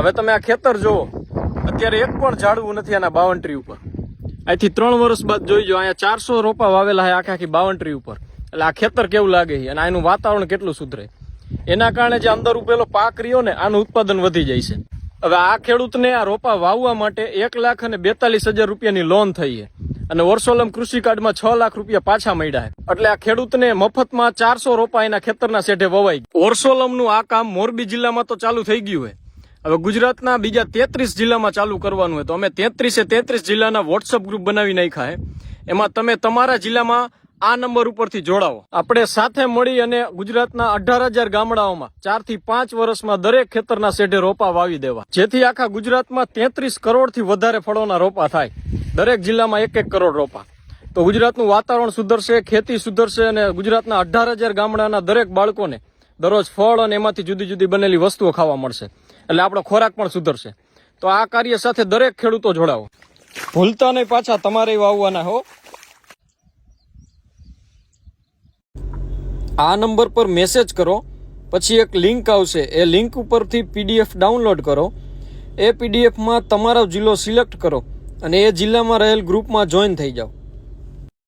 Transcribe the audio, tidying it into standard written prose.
હવે તમે આ ખેતર જુઓ, અત્યારે એક પણ ઝાડવું નથી આના બાવન્ટ્રી ઉપર. અહીંથી 3 વર્ષ બાદ જોઈજો, અહીંયા 400 રોપા વાવેલા છે આખી બાવન્ટ્રી ઉપર. એટલે આ ખેતર કેવું લાગે છે અને આનું વાતાવરણ કેટલું સુધરે. એના કારણે જે અંદર ઉપેલો પાક રહ્યો ને, આનું ઉત્પાદન વધી જાય છે. હવે આ ખેડૂતને આ રોપા વાવવા માટે 1,42,000 રૂપિયાની લોન થઈ છે અને વર્ષોલમ કૃષિ કાર્ડમાં 6 લાખ રૂપિયા પાછા મળ્યા છે. એટલે આ ખેડૂતને મફતમાં 400 રોપા એના ખેતરના શેઢે વવાઈ. વર્ષોલમનું આ કામ મોરબી જિલ્લામાં તો ચાલુ થઈ ગયું છે. હવે ગુજરાતના બીજા 33 જિલ્લામાં ચાલુ કરવાનું હોય તો અમે 33 જિલ્લાના વોટ્સઅપ ગ્રુપ બનાવી નાખ્યા છે. એમાં તમે તમારા જિલ્લામાં આ નંબર ઉપરથી જોડાવો. આપણે સાથે મળી અને ગુજરાતના 18,000 ગામડાઓમાં 4 થી 5 વર્ષમાં દરેક ખેતરના શેઢે રોપા વાવી દેવા, જેથી આખા ગુજરાતમાં 33 કરોડથી વધારે ફળોના રોપા થાય. દરેક જિલ્લામાં 1-1 કરોડ રોપા. તો ગુજરાતનું વાતાવરણ સુધરશે, ખેતી સુધરશે અને ગુજરાતના 18,000 ગામડાના દરેક બાળકોને દરરોજ ફળ અને એમાંથી જુદી જુદી બનેલી વસ્તુઓ ખાવા મળશે. એટલે આપણો ખોરાક પણ સુધરશે. તો આ કાર્ય સાથે દરેક ખેડૂતો જોડાવો. ભૂલતા નહીં, પાછા તમારે વાવવાના હો. આ નંબર પર મેસેજ કરો, પછી એક લિંક આવશે. એ લિંક ઉપરથી PDF ડાઉનલોડ કરો. એ PDFમાં તમારો જિલ્લો સિલેક્ટ કરો અને એ જિલ્લામાં રહેલ ગ્રુપમાં જોઈન થઈ જાઓ.